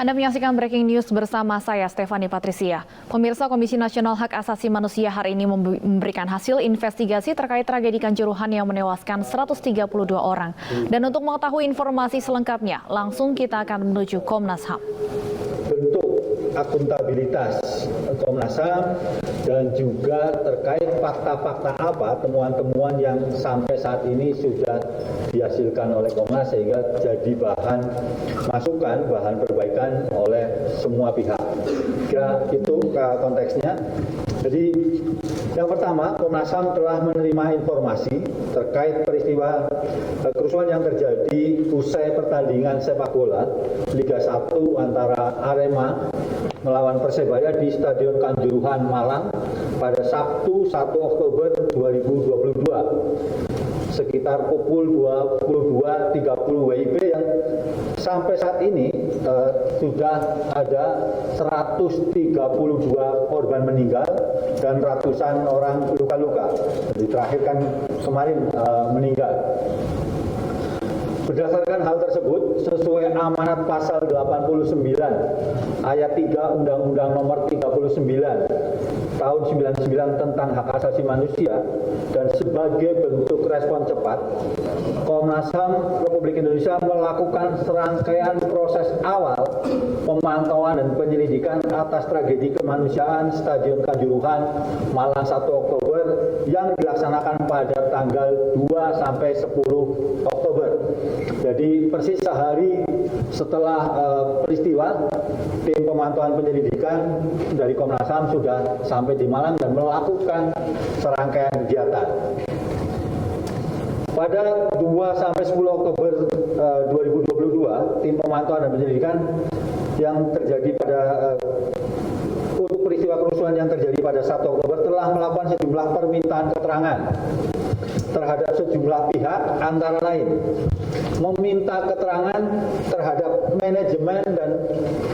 Anda menyaksikan Breaking News bersama saya, Stefani Patricia. Pemirsa, Komisi Nasional Hak Asasi Manusia hari ini memberikan hasil investigasi terkait tragedi Kanjuruhan yang menewaskan 132 orang. Dan untuk mengetahui informasi selengkapnya, langsung kita akan menuju Komnas HAM. Bentuk akuntabilitas Komnas HAM dan juga terkait fakta-fakta apa, temuan-temuan yang sampai saat ini sudah dihasilkan oleh Komnas sehingga jadi bahan masukan, bahan perbaikan oleh semua pihak. Kira itu konteksnya. Jadi yang pertama, Komnas HAM telah menerima informasi terkait peristiwa kerusuhan yang terjadi usai pertandingan sepak bola Liga 1 antara Arema melawan Persebaya di Stadion Kanjuruhan, Malang pada Sabtu 1 Oktober 2022 sekitar pukul 22.30 WIB yang sampai saat ini sudah ada 132 korban meninggal dan ratusan orang luka-luka. Jadi terakhir kan kemarin meninggal. Berdasarkan hal tersebut, sesuai amanat pasal 89 ayat 3 Undang-Undang Nomor 39 tahun 99 tentang hak asasi manusia dan sebagai bentuk respon cepat, Komnas HAM Republik Indonesia melakukan serangkaian proses awal pemantauan dan penyelidikan atas tragedi kemanusiaan Stadion Kanjuruhan Malang 1 Oktober yang dilaksanakan pada tanggal 2 sampai 10 Oktober. Jadi persis sehari setelah peristiwa, tim pemantauan penyelidikan dari Komnas HAM sudah sampai di Malang dan melakukan serangkaian kegiatan. Pada 2 sampai 10 Oktober 2022, tim pemantauan dan penyelidikan yang terjadi pada untuk peristiwa kerusuhan yang terjadi pada 1 Oktober telah melakukan sejumlah permintaan keterangan terhadap sejumlah pihak, antara lain meminta keterangan terhadap manajemen dan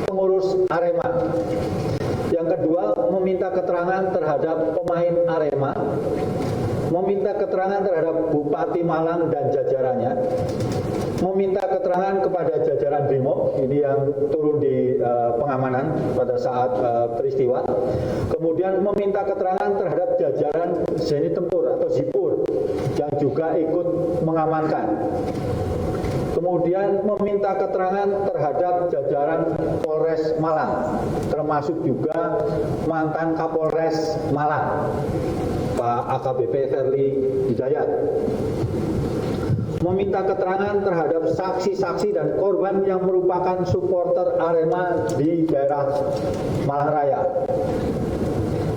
pengurus Arema. Yang kedua, meminta keterangan terhadap pemain Arema, meminta keterangan terhadap Bupati Malang dan jajarannya, meminta keterangan kepada jajaran Brimob, ini yang turun di pengamanan pada saat peristiwa, kemudian meminta keterangan terhadap jajaran Zeni Tempur atau Zipur yang juga ikut mengamankan. Kemudian meminta keterangan terhadap jajaran Polres Malang, termasuk juga mantan Kapolres Malang, Pak AKBP Verly Hidayat. Meminta keterangan terhadap saksi-saksi dan korban yang merupakan supporter Arema di daerah Malang Raya.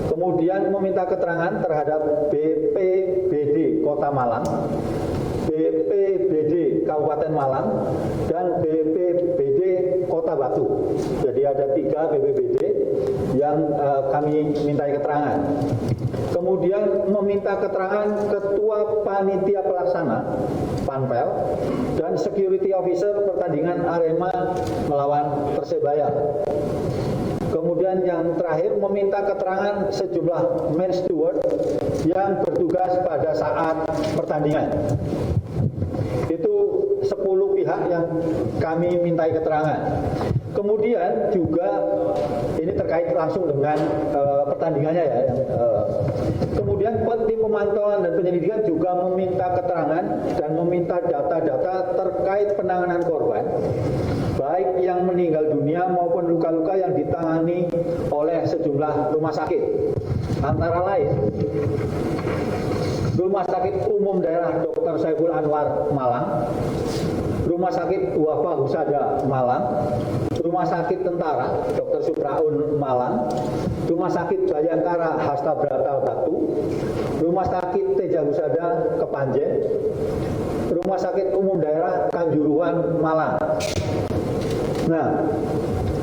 Kemudian meminta keterangan terhadap BPBD Kota Malang, BPBD Kabupaten Malang, dan BPBD Kota Batu. Jadi ada 3 BPBD yang kami mintai keterangan. Kemudian meminta keterangan Ketua Panitia Pelaksana Panpel dan Security Officer pertandingan Arema melawan Persebaya. Kemudian yang terakhir meminta keterangan sejumlah men steward yang bertugas pada saat pertandingan. Itu 10 pihak yang kami mintai keterangan. Kemudian juga ini terkait langsung dengan pertandingannya ya. Kemudian tim pemantauan dan penyelidikan juga meminta keterangan dan meminta data-data terkait penanganan korban, baik yang meninggal dunia maupun luka-luka yang ditangani oleh sejumlah rumah sakit. Antara lain, Rumah Sakit Umum Daerah Dr. Saiful Anwar Malang, Rumah Sakit Wafa Husada Malang, Rumah Sakit Tentara Dr. Supraun Malang, Rumah Sakit Bayangkara Hastabrata Batu, Rumah Sakit Teja Husada Kepanjen, Rumah Sakit Umum Daerah Kanjuruhan Malang. Nah,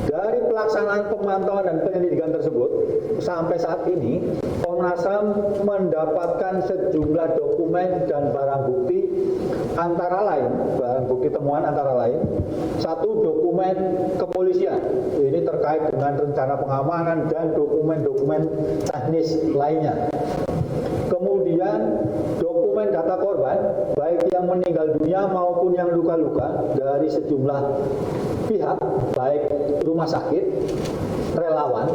dari pelaksanaan pemantauan dan penyelidikan tersebut, sampai saat ini Komnas HAM mendapatkan sejumlah dokumen dan barang bukti, antara lain, barang bukti temuan antara lain, 1 dokumen kepolisian, ini terkait dengan rencana pengamanan dan dokumen-dokumen teknis lainnya. Kemudian dokumen data korban, baik yang meninggal dunia maupun yang luka-luka dari sejumlah pihak, baik rumah sakit, relawan,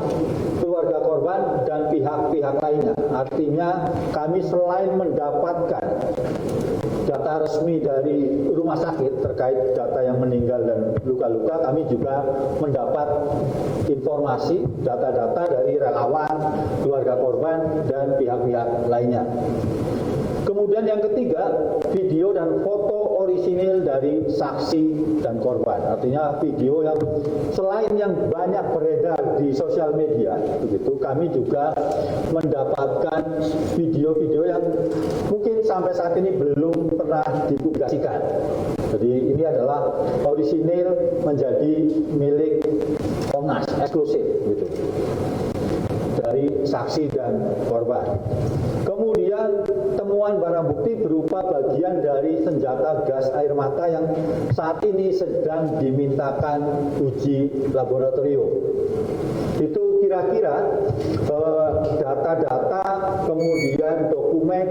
keluarga korban, dan pihak-pihak lainnya. Artinya kami selain mendapatkan data resmi dari rumah sakit terkait data yang meninggal dan luka-luka, kami juga mendapat informasi, data-data dari relawan, keluarga korban, dan pihak-pihak lainnya. Kemudian yang ketiga, video dan foto orisinil dari saksi dan korban. Artinya video yang selain yang banyak beredar di sosial media, begitu, kami juga mendapatkan video-video yang mungkin sampai saat ini belum pernah dipublikasikan. Jadi ini adalah orisinil menjadi milik Komnas eksklusif, gitu, dari saksi dan korban. Kemudian temuan barang bukti berupa bagian dari senjata gas air mata yang saat ini sedang dimintakan uji laboratorium. Itu kira-kira data-data, kemudian dokumen,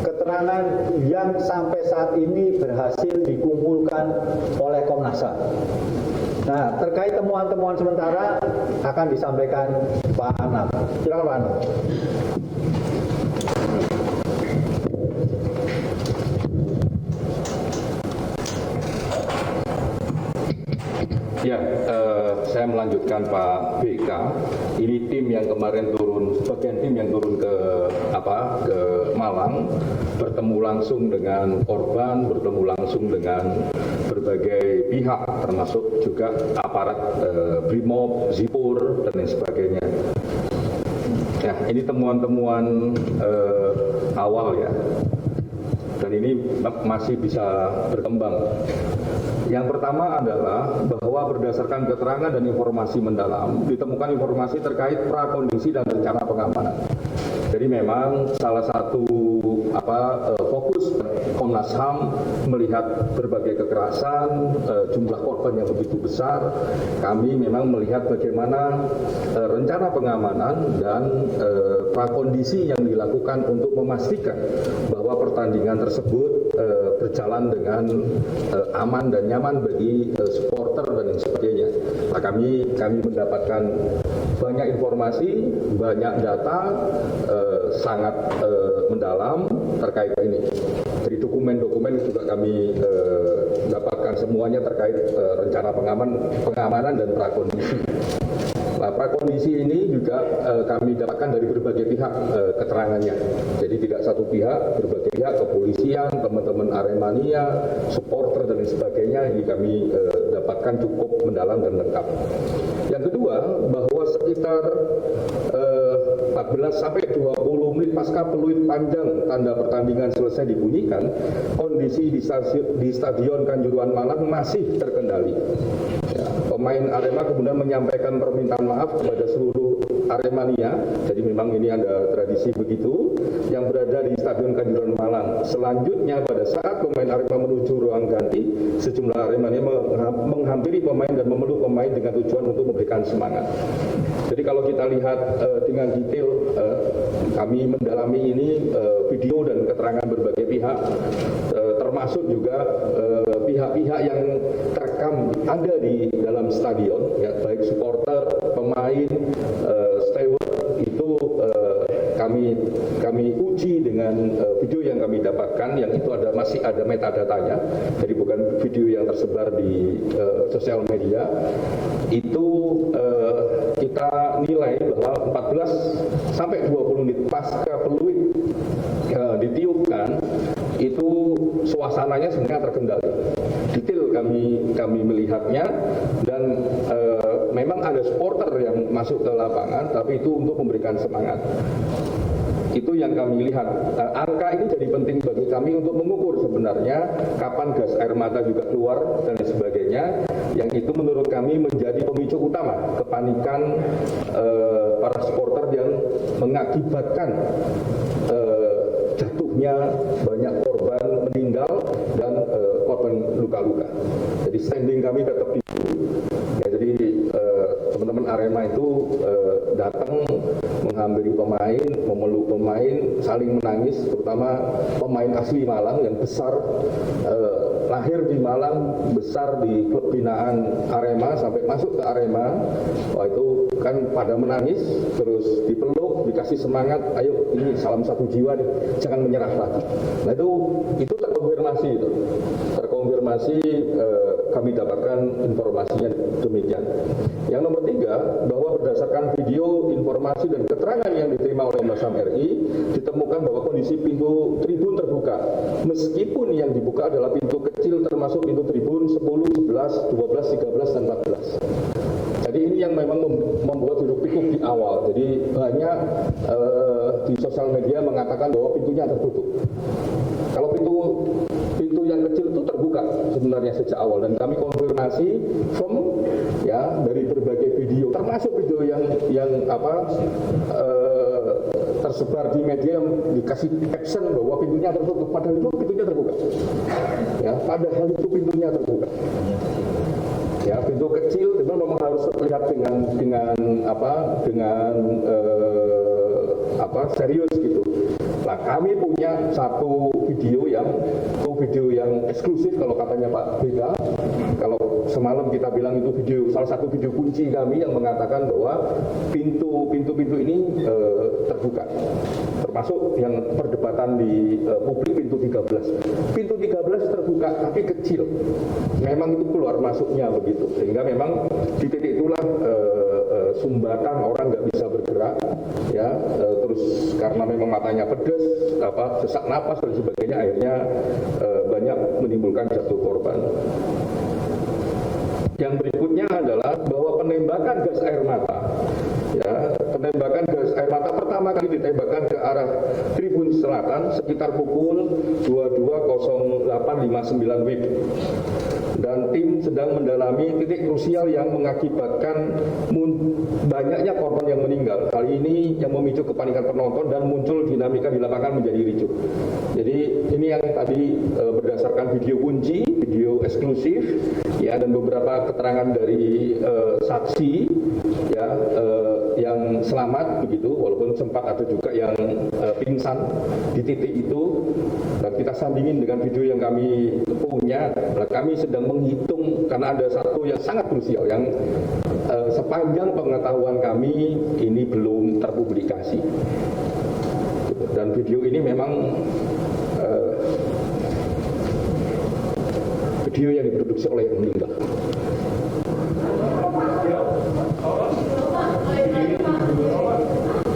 keterangan yang sampai saat ini berhasil dikumpulkan oleh Komnas HAM. Nah, terkait temuan-temuan sementara akan disampaikan Pak Anam. Silakan Pak Anam. Ya, saya melanjutkan Pak BK. Ini tim yang kemarin turun, sebagian tim yang turun ke Malang, bertemu langsung dengan korban, bertemu langsung dengan berbagai pihak, termasuk juga aparat Brimob, Zipur, dan lain sebagainya. Ya, ini temuan-temuan awal ya, dan ini masih bisa berkembang. Yang pertama adalah bahwa berdasarkan keterangan dan informasi mendalam ditemukan informasi terkait prakondisi dan rencana pengamanan. Jadi memang salah satu fokus Komnas HAM melihat berbagai kekerasan, jumlah korban yang begitu besar. Kami memang melihat bagaimana rencana pengamanan dan prakondisi yang dilakukan untuk memastikan bahwa pertandingan tersebut berjalan dengan aman dan nyaman bagi supporter dan lain sebagainya. Nah, kami mendapatkan banyak informasi, banyak data, sangat mendalam terkait ini. Dari dokumen-dokumen juga kami dapatkan semuanya terkait rencana pengamanan dan prakondisi. Nah, prakondisi ini juga kami dapatkan dari berbagai pihak keterangannya. Jadi tidak satu pihak, berbagai pihak, kepolisian, teman-teman Aremania, supporter dan lain sebagainya. Ini kami dapatkan cukup mendalam dan lengkap. Yang kedua, bahwa sekitar 14 sampai 20 menit pasca peluit panjang tanda pertandingan selesai dibunyikan, kondisi di Stadion Kanjuruhan Malang masih terkendali. Ya, pemain Arema kemudian menyampaikan permintaan maaf kepada seluruh Aremania. Jadi memang ini ada tradisi begitu yang berada di Stadion Kanjuruhan Malang. Selanjutnya pada saat pemain Arema menuju ruang ganti, sejumlah Aremania menghampiri pemain dan memeluk pemain dengan tujuan untuk memberikan semangat. Jadi kalau kita lihat dengan detail, kami mendalami ini video dan keterangan berbagai pihak, termasuk juga pihak-pihak yang terekam ada di dalam stadion, ya, baik supporter, pemain, steward, itu kami uji dengan video yang kami dapatkan, yang itu masih ada metadatanya, jadi bukan video yang tersebar di sosial media. Itu kita nilai bahwa 14 sampai 20 menit pasca peluit ditiupkan, itu suasananya sebenarnya terkendali. Detail kami melihatnya, dan memang ada supporter yang masuk ke lapangan, tapi itu untuk memberikan semangat. Itu yang kami lihat. Angka ini jadi penting bagi kami untuk mengukur sebenarnya kapan gas air mata juga keluar dan sebagainya. Yang itu menurut kami menjadi pemicu utama kepanikan para supporter yang mengakibatkan jatuhnya banyak korban meninggal dan korban luka-luka. Jadi standing kami tetap di situ. Ya, jadi teman-teman Arema itu datang menghampiri pemain, memeluk pemain, saling menangis, terutama pemain asli Malang yang besar, lahir di Malang, besar di klub binaan Arema, sampai masuk ke Arema. Wah, itu kan pada menangis, terus dipeluk, dikasih semangat, ayo ini salam satu jiwa nih, jangan menyerah lagi. Nah itu terkonfirmasi, terkonfirmasi, kami dapatkan informasinya demikian. Yang nomor 3, bahwa berdasarkan video, informasi dan keterangan yang diterima oleh Komnas HAM RI, ditemukan bahwa kondisi pintu tribun terbuka, meskipun yang dibuka adalah pintu kecil termasuk pintu tribun 10, 11, 12, 13, dan 14. Jadi ini yang memang membuat hiruk pikuk di awal. Jadi banyak di sosial media mengatakan bahwa pintunya tertutup. Kalau pintu yang kecil itu terbuka sebenarnya sejak awal, dan kami konfirmasi dari berbagai video, termasuk video yang tersebar di media yang dikasih caption bahwa pintunya tertutup, padahal itu pintunya terbuka. Ya, padahal itu pintunya terbuka. Ya, pintu kecil itu memang harus terlihat dengan serius gitu. Nah, kami punya satu video yang eksklusif kalau katanya Pak Beka. Kalau semalam kita bilang itu salah satu video kunci kami yang mengatakan bahwa pintu ini terbuka. Termasuk yang perdebatan di publik pintu 13. Pintu 13 terbuka tapi kecil. Memang itu keluar masuknya begitu. Sehingga memang di titik itulah sumbatan orang nggak bisa bergerak, ya, terus karena memang matanya pedas, sesak napas dan sebagainya, akhirnya banyak menimbulkan jatuh korban. Yang berikutnya adalah bahwa penembakan gas air mata, ya, penembakan gas air mata pertama kali ditembakkan ke arah Tribun Selatan sekitar pukul 22.08.59 WIB. Dan tim sedang mendalami titik krusial yang mengakibatkan banyaknya korban yang meninggal. Kali ini yang memicu kepanikan penonton dan muncul dinamika di lapangan menjadi ricuh. Jadi ini yang tadi berdasarkan video kunci, video eksklusif, ya, dan beberapa keterangan dari saksi, ya, yang selamat begitu, walaupun sempat ada juga yang pingsan di titik itu. Dan kita sandingin dengan video yang kami punya. Nah, kami sedang menghitung karena ada satu yang sangat krusial yang sepanjang pengetahuan kami ini belum terpublikasi. Dan video ini memang video yang diproduksi oleh yang meninggal.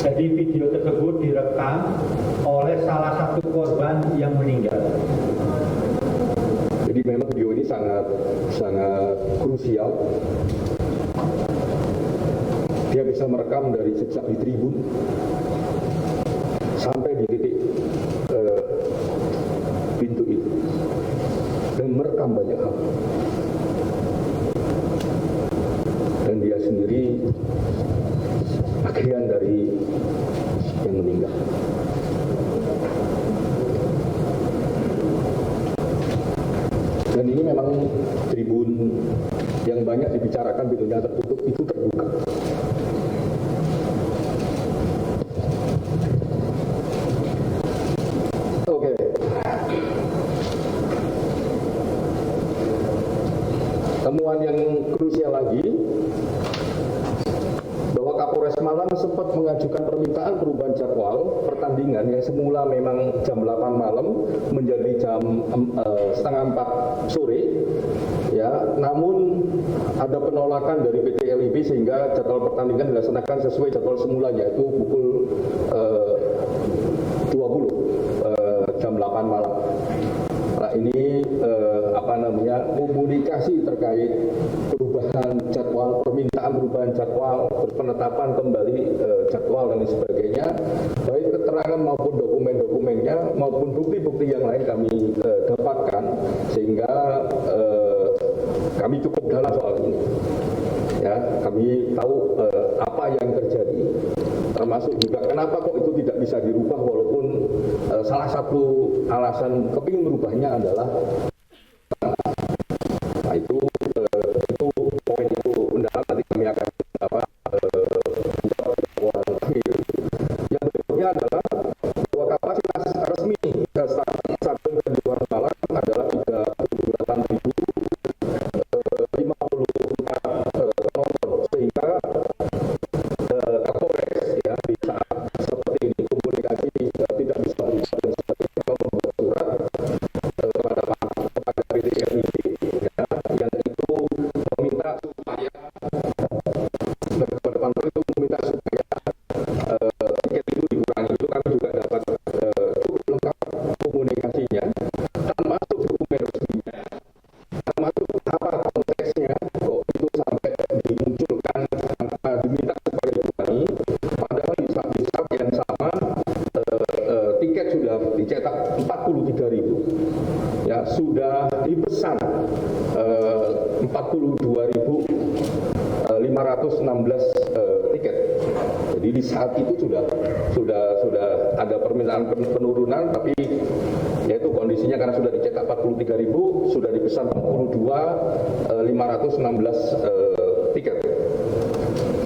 Jadi video tersebut direkam oleh salah satu korban yang meninggal. Jadi memang video ini sangat krusial. Dia bisa merekam dari sejak di tribun sampai di titik pintu itu, dan merekam banyak hal. Dan dia sendiri bagian dari yang meninggal. Dan ini memang tribun yang banyak dibicarakan pintunya tertutup, itu terbuka. Oke. Temuan yang krusial lagi, bahwa Kapolres Malang sempat mengajukan permintaan perubahan jadwal pertandingan yang semula memang jam 8 malam menjadi jam setengah 4 sore, ya, namun ada penolakan dari PT LIB sehingga jadwal pertandingan dilaksanakan sesuai jadwal semula, yaitu pukul 20 jam 8 malam. Nah, ini komunikasi terkait perubahan jadwal, permintaan perubahan jadwal, penetapan kembali jadwal dan sebagainya, baik keterangan maupun dokumen-dokumennya maupun bukti-bukti yang lain kami dapatkan, sehingga kami cukup dalam soal ini. Ya, kami tahu apa yang terjadi, termasuk juga kenapa kok itu tidak bisa dirubah, walaupun salah satu alasan kepingin merubahnya adalah itu poin itu mendalam, nanti kami akan kami saya kepada pantau itu meminta supaya tiket itu dikurangi. Itu kami juga dapat cukup lengkap komunikasinya, termasuk dokumen resminya, termasuk apa konteksnya kok itu sampai dimunculkan diminta supaya dikurangi. Padahal di saat yang sama tiket sudah dicetak 43.000, ya sudah dipesan 42.516 tiket. Jadi di saat itu sudah ada permintaan penurunan, tapi yaitu kondisinya karena sudah dicetak 43.000, sudah dipesan 42.516 tiket.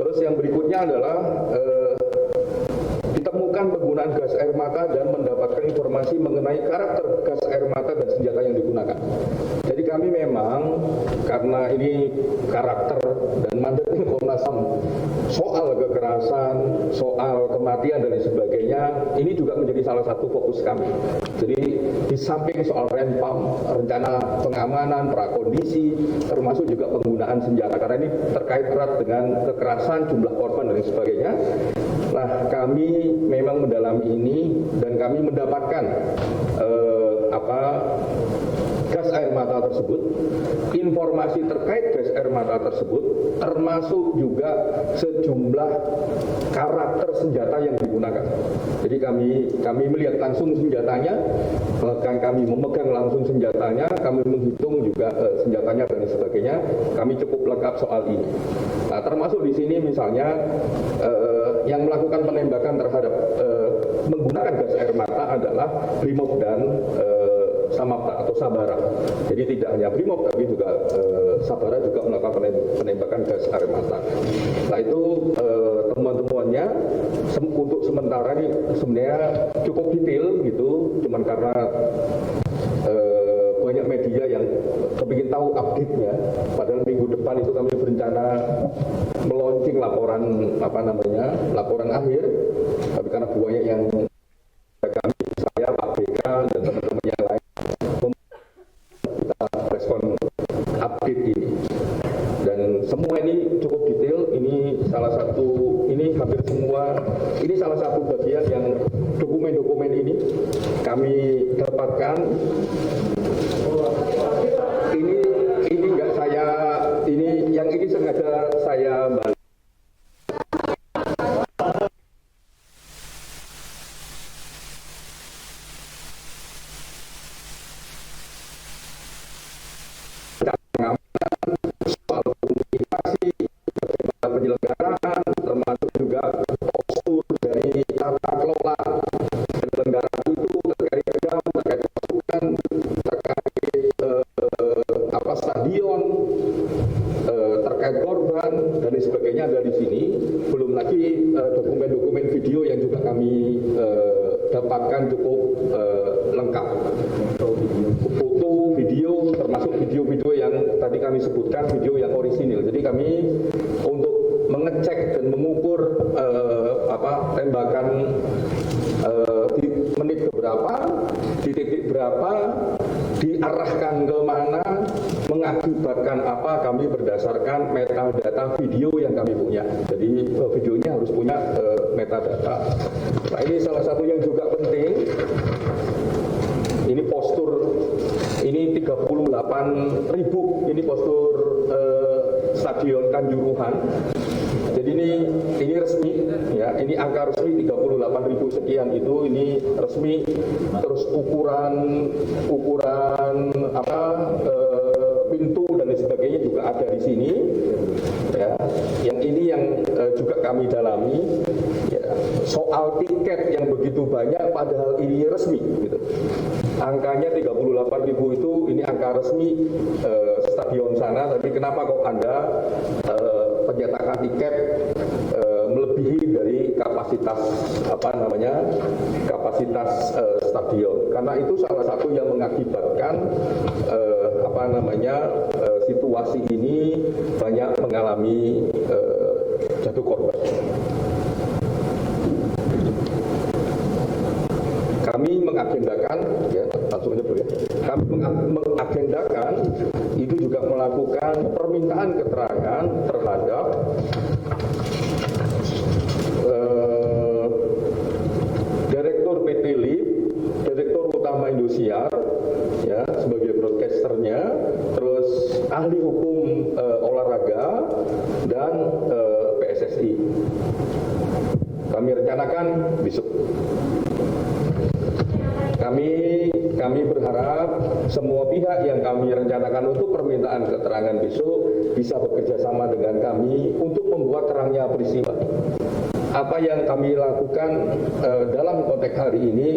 Terus yang berikutnya adalah ditemukan penggunaan gas air mata dan mendapatkan informasi mengenai karakter gas air mata dan senjata yang digunakan. Jadi kami memang karena ini karakter dan mandatnya Komnas HAM soal kekerasan, soal kematian dan sebagainya, ini juga menjadi salah satu fokus kami. Jadi di samping soal renpam, rencana pengamanan, prakondisi, termasuk juga penggunaan senjata karena ini terkait erat dengan kekerasan, jumlah korban dan sebagainya. Nah, kami memang mendalami ini dan kami mendapatkan gas air mata tersebut, informasi terkait gas air mata tersebut, termasuk juga sejumlah karakter senjata yang digunakan. Jadi kami melihat langsung senjatanya, bahkan kami memegang langsung senjatanya, kami menghitung juga senjatanya dan sebagainya. Kami cukup lengkap soal ini. Nah, termasuk di sini misalnya yang melakukan penembakan terhadap menggunakan gas air mata adalah Brimob dan Samapta atau Sabara. Jadi tidak hanya Brimob tapi juga Sabara juga melakukan penembakan gas air mata. Nah itu temuan-temuannya untuk sementara ini sebenarnya cukup detail gitu, cuman karena banyak media yang kepingin tahu update-nya. Padahal minggu depan itu kami berencana meluncing laporan akhir. Tapi karena banyak yang kami, saya, Pak BK dan teman-teman yang lain kita respon update ini. Dan semua ini cukup detail. Ini salah satu, ini hampir semua, ini salah satu bagian yang dokumen-dokumen ini kami dapatkan. Ini enggak saya, yang ini sengaja saya balik. Soal komunikasi, penyelenggaraan, termasuk juga postur dari tata kelola penyelenggaraan itu terkait jam, terkait pasukan, terkait stadion, terkait korban dan sebagainya ada di sini. Belum lagi dokumen-dokumen video yang juga kami dapatkan cukup lengkap. Foto, video, termasuk video-video yang tadi kami sebutkan, video yang orisinil. Jadi kami untuk mengecek dan mengukur tembakan di menit keberapa, di titik berapa, diarahkan ke mana, mengakibatkan apa, kami berdasarkan metadata video yang kami punya. Jadi videonya harus punya metadata. Nah ini salah satu yang juga penting. Ini postur, ini 38.000, ini postur Stadion Kanjuruhan. Jadi ini resmi, ya, ini angka resmi 38.000 sekian itu, ini resmi. Terus ukuran pintu dan sebagainya juga ada di sini. Ya, yang ini yang juga kami dalami. Ya, soal tiket yang begitu banyak, padahal ini resmi. Gitu. Angkanya 38.000 itu, ini angka resmi stadion sana. Tapi kenapa kok Anda penyetakan tiket melebihi dari kapasitas kapasitas stadion? Karena itu salah satu yang mengakibatkan situasi ini banyak mengalami jatuh korban. Kami mengagendakan, ya langsung aja dulu ya. Kami mengagendakan itu juga melakukan permintaan keterangan terhadap Direktur PT LIP, Direktur Utama Indosiar, ya sebagai broadcasternya, terus ahli hukum olahraga dan PSSI. Kami rencanakan besok. Kami berharap semua pihak yang kami rencanakan untuk permintaan keterangan besok bisa bekerja sama dengan kami untuk membuat terangnya peristiwa. Apa yang kami lakukan dalam konteks hari ini,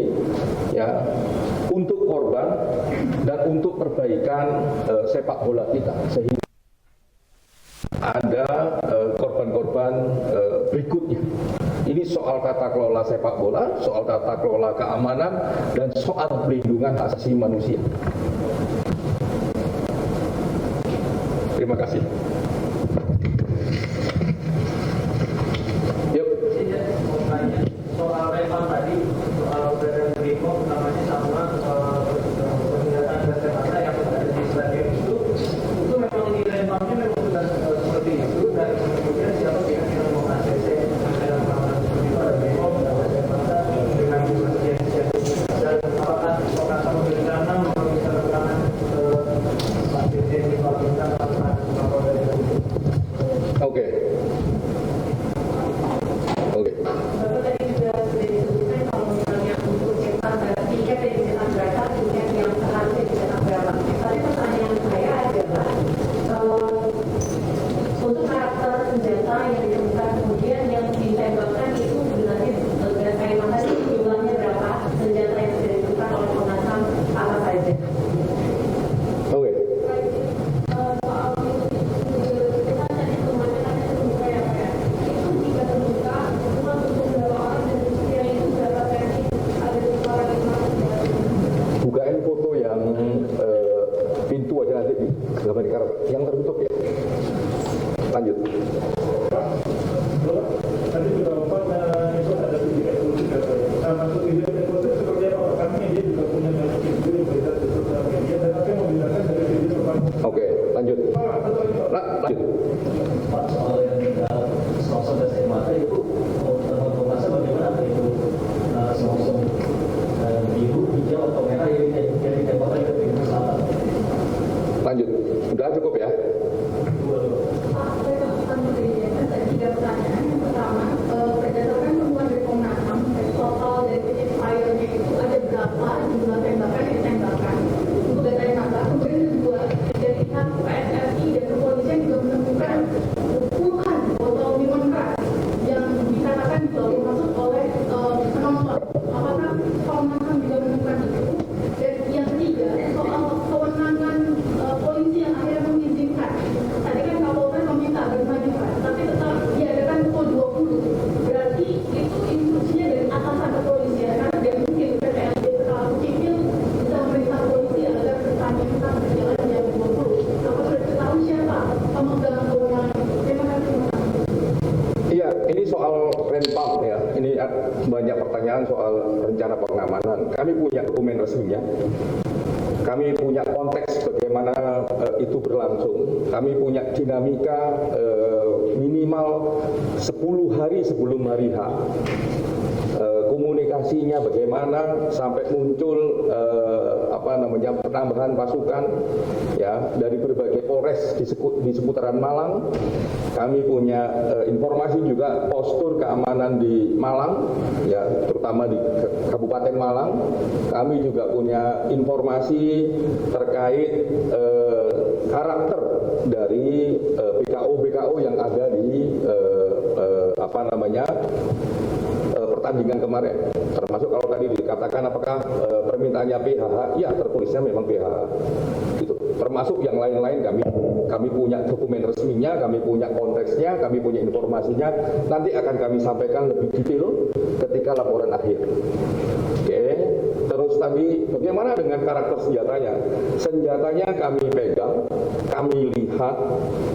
ya, untuk korban dan untuk perbaikan sepak bola kita, sehingga ada korban-korban berikutnya. Ini soal tata kelola sepak bola, soal tata kelola keamanan, dan soal perlindungan hak asasi manusia. Terima kasih. Yuk. Soal Revan tadi, soal beredar Brimob namanya sama penglihatan kacamata yang ada di stadion itu memang di Revannya memang sudah seperti itu, dan kemudian siapa pihak yang mau ACC dalam hal seperti itu ada Brimob, ada kacamata dengan kesaksian dan apakah Komnas HAM berencana memeriksa keterangan Pak Dirjen di Bintang tentang Kapolda itu? Oke. Untuk karakter senjata yang ditemukan kemudian yang ditembakkan itu sebenarnya dengan kalimat tadi jumlahnya berapa, senjata yang sudah ditemukan oleh Komnas HAM apa saja? Oke. Soal kita tadi kemacetannya terbuka ya Pak ya. Itu jika terbuka cuma untuk berapa orang dan sekiranya itu berapa versi ada di orang yang Bukain foto yang pintu aja nanti di gambar yang tertutup ya. Lanjut. Tadi juga Bapak itu ada tiga eksklusif ya Pak. Nah, masuk tiga eksklusif seperti apa? Kami dia juga punya banyak video yang beredar di sosial media dan apa yang membedakan dari video Pak? Oke, lanjut. Lanjut. Pak, soal yang tinggal selongsong gas air mata itu teman Komnas HAM bagaimana itu selongsong biru, hijau atau merah yang ditembakkan ke pintu selatan? Lanjut. Udah cukup ya? Tiga pertanyaan. Yang pertama, berdasarkan temuan dari Komnas HAM, total dari titik fire-nya itu ada berapa jumlah tembakan yang ditembakkan untuk gas air mata. Kemudian yang kedua, dari pihak PSSI dan kepolisian juga menemukan puluhan botol minuman keras yang dikatakan juga dimaksud oleh penonton. Apakah Komnas HAM juga menemukan itu? Dan yang ketiga, soal kewenangan polisi yang akhirnya mengizinkan. Tadi kan Kapolda meminta bermajukan, tapi tetap diadakan pukul 20. Berarti itu instruksinya dari atasan kepolisian, karena tidak mungkin PTLD pelaku sipil bisa memerintah polisi agar pertandingan berjalan jam 20. Apa sudah diketahui siapa pemegang kewenangan itu? Terima kasih. Iya, ini soal Renpam ya. Ini banyak pertanyaan soal rencana pengamanan. Kami punya dokumen resminya. Kami punya konteks bagaimana itu berlangsung. Kami punya dinamika minimal 10 hari sebelum hari H. Komunikasinya bagaimana sampai muncul penambahan pasukan ya dari berbagai polres di seputaran Malang. Kami punya informasi juga postur keamanan di Malang ya, terutama di Kabupaten Malang. Kami juga punya informasi terkait karakter dari BKO yang ada di pertandingan kemarin, termasuk kalau tadi dikatakan apakah permintaannya PHH, ya tertulisnya memang PHH, gitu. Termasuk yang lain-lain kami punya dokumen resminya, kami punya konteksnya, kami punya informasinya. Nanti akan kami sampaikan lebih detail ketika laporan akhir. Oke. Terus tadi bagaimana dengan karakter senjatanya? Senjatanya kami pegang, kami lihat,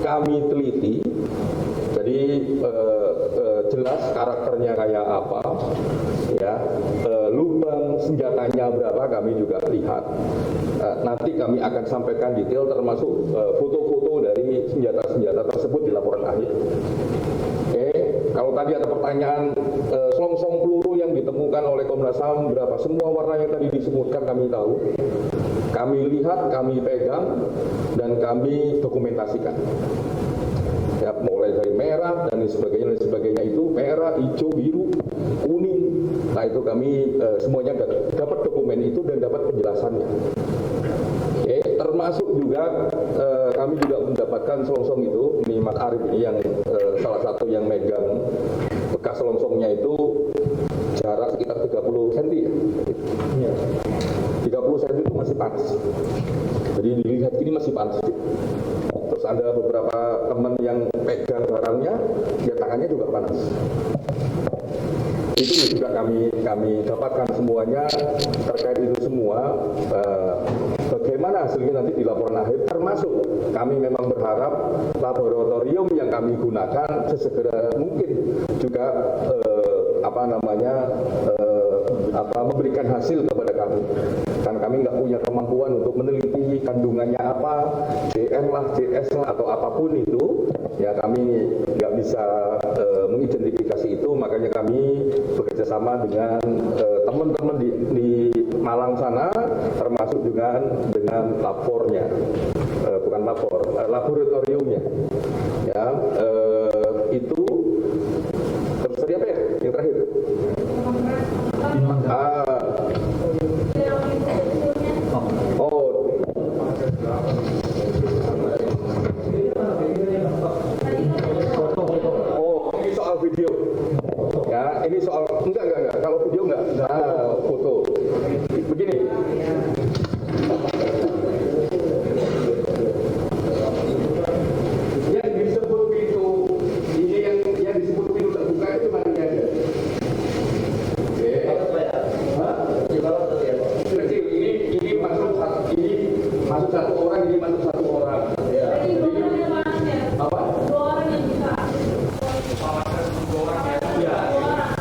kami teliti. Jadi jelas karakternya kayak apa, ya, lubang senjatanya berapa kami juga lihat. Nanti kami akan sampaikan detail termasuk foto-foto dari senjata-senjata tersebut di laporan akhir. Oke, kalau tadi ada pertanyaan selongsong peluru yang ditemukan oleh Komnas HAM berapa, semua warna yang tadi disebutkan kami tahu, kami lihat, kami pegang, dan kami dokumentasikan. Ya, mulai dari merah dan sebagainya itu merah, hijau, biru, kuning. Nah itu kami semuanya dapat dokumen itu dan dapat penjelasannya. Oke, termasuk juga kami juga mendapatkan selongsong itu. Ini Mas Arif ini yang salah satu yang megang bekas selongsongnya itu jarak sekitar 30 cm ya. 30 cm itu masih panas. Jadi dilihat ini masih panas. Terus ada beberapa teman yang pegang barangnya, ya tangannya juga panas. Itu juga kami dapatkan semuanya terkait itu semua. Bagaimana hasilnya nanti di laporan akhir, termasuk kami memang berharap laboratorium yang kami gunakan sesegera mungkin juga memberikan hasil kepada kami. Karena kami nggak punya kemampuan untuk meneliti kandungannya apa, DN lah, JS lah, atau apapun itu, ya kami nggak bisa mengidentifikasi itu. Makanya kami bekerjasama dengan teman-teman di Malang sana, termasuk dengan labornya, bukan labor, laboratoriumnya. Ya, itu terus tadi apa ya? Yang terakhir. Ini soal video. Ya, ini soal enggak. Kalau video enggak, foto. Begini. Yang disebut pintu ini yang disebut pintu terbuka itu mana aja? Ini masuk satu orang, ini masuk satu orang. Ya. Apa?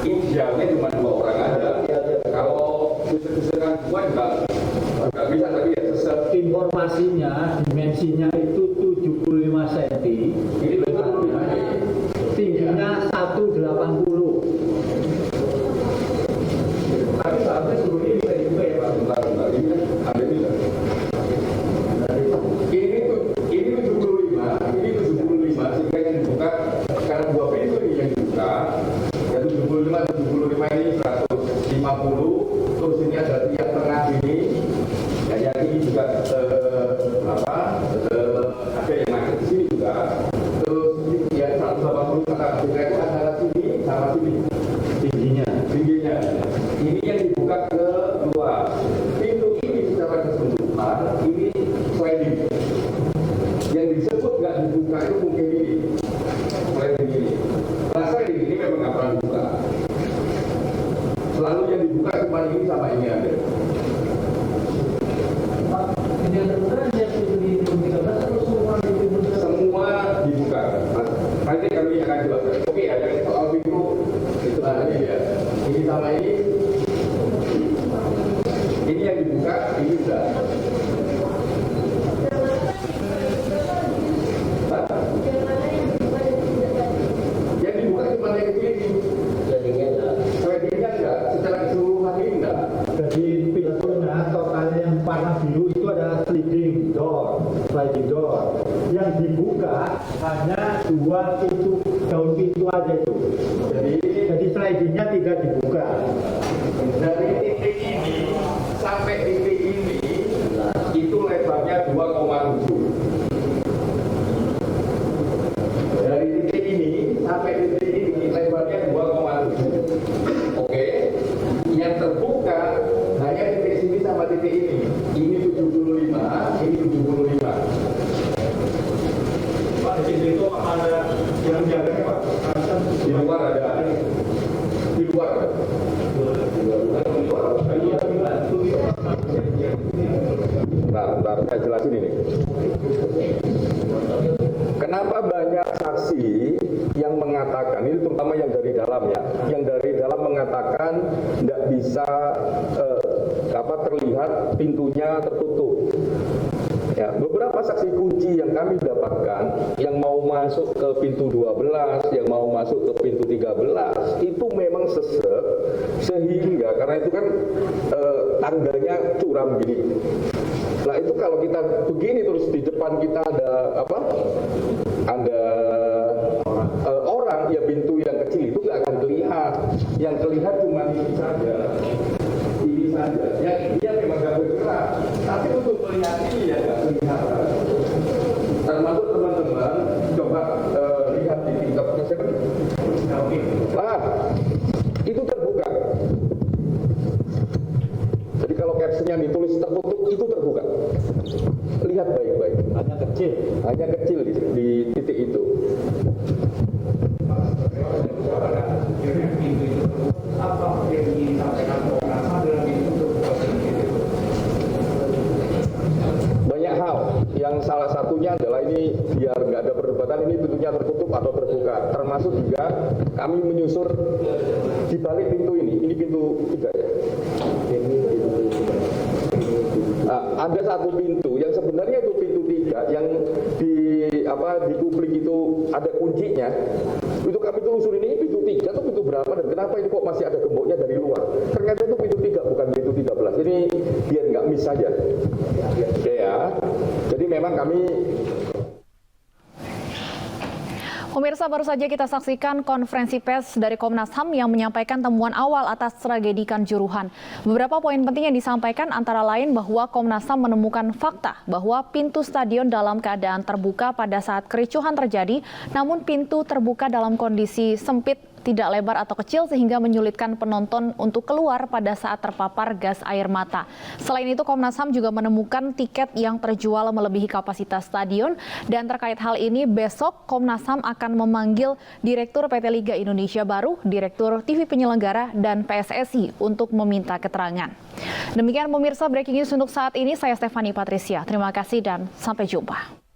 Idealnya cuma 2 orang aja. Kalau bisa-bisakan buat nggak bisa, tapi ya Informasinya, dimensinya itu 75 cm. ini betul. Tingginya 180. Tapi seharusnya seluruh ini bisa dibuka ya Pak. Bentar. Ini kan ada bisa. Ini 75 sehingga yang dibuka karena 2 pintu ini yang dibuka ya 75 ini 150, terus ini ada tiang tengah ini ya, yang ini juga ada yang macet di sini juga, terus ya 180 kata itu antara sini sama sini tingginya ini yang dibuka kedua. Pintu ini secara keseluruhan ini sliding. Yang disebut nggak dibuka itu mungkin ini sliding ini. Nah, sliding ini memang nggak pernah dibuka. Selalu yang dibuka cuma ini sama ini ada. Semua dibuka. Nanti kami akan jelaskan. Oke, ada soal pintu itu ini ya. Ini sama ini. Ini yang dibuka, ini sudah. Yang dibuka cuma yang ini. Slidingnya enggak, secara keseluruhan ini enggak. Jadi pintunya totalnya yang warna biru itu ada sliding door. Yang dibuka hanya 2 pintu, daun pintu aja itu. Jadi slidingnya tidak dibuka. Dari titik ini sampai titik ini itu lebarnya 2,7. Dari titik ini sampai titik ini lebarnya 2,7. Oke, yang terbuka hanya titik sini sama titik ini. Ini 75, ini 75. Pak, di sini itu ada yang jaganya Pak? Di luar ada. Di luar. Bentar, saya jelasin ini. Kenapa banyak saksi yang mengatakan, ini terutama yang dari dalam ya, yang dari dalam mengatakan tidak bisa terlihat pintunya tertutup. Ya, beberapa saksi kunci yang kami dapatkan yang mau masuk ke pintu 12, yang mau masuk ke pintu 13 itu memang sesek sehingga karena itu kan tangganya curam gini. Nah itu kalau kita begini terus di depan kita ada Ada orang ya pintu yang kecil itu nggak akan terlihat. Yang terlihat cuma ini saja. Ini saja. Ya dia memang nggak bergerak. Tapi untuk melihat ini ya nggak kelihatan. Termasuk teman-teman coba lihat di TikToknya siapa? Nah, itu terbuka. Jadi kalau captionnya ditulis tertutup itu terbuka. Lihat baik-baik. Hanya kecil di titik itu. Banyak hal. Yang salah satunya adalah ini biar nggak ada perdebatan ini pintunya tertutup atau terbuka. Termasuk juga kami menyusur di balik pintu ini pintu 3 ya. Nah, ada satu pintu yang sebenarnya itu pintu 3 yang di publik itu ada kuncinya. Itu kami telusurin ini pintu 3 atau pintu berapa dan kenapa ini kok masih ada gemboknya dari luar. Ternyata itu pintu 3 bukan pintu 13. Ini biar nggak miss saja. Ya. Jadi memang kami Pemirsa, baru saja kita saksikan konferensi pers dari Komnas HAM yang menyampaikan temuan awal atas tragedi Kanjuruhan. Beberapa poin penting yang disampaikan antara lain bahwa Komnas HAM menemukan fakta bahwa pintu stadion dalam keadaan terbuka pada saat kericuhan terjadi, namun pintu terbuka dalam kondisi sempit, tidak lebar atau kecil sehingga menyulitkan penonton untuk keluar pada saat terpapar gas air mata. Selain itu, Komnas HAM juga menemukan tiket yang terjual melebihi kapasitas stadion dan terkait hal ini besok Komnas HAM akan memanggil Direktur PT Liga Indonesia Baru, Direktur TV Penyelenggara dan PSSI untuk meminta keterangan. Demikian pemirsa breaking news untuk saat ini, saya Stefani Patricia. Terima kasih dan sampai jumpa.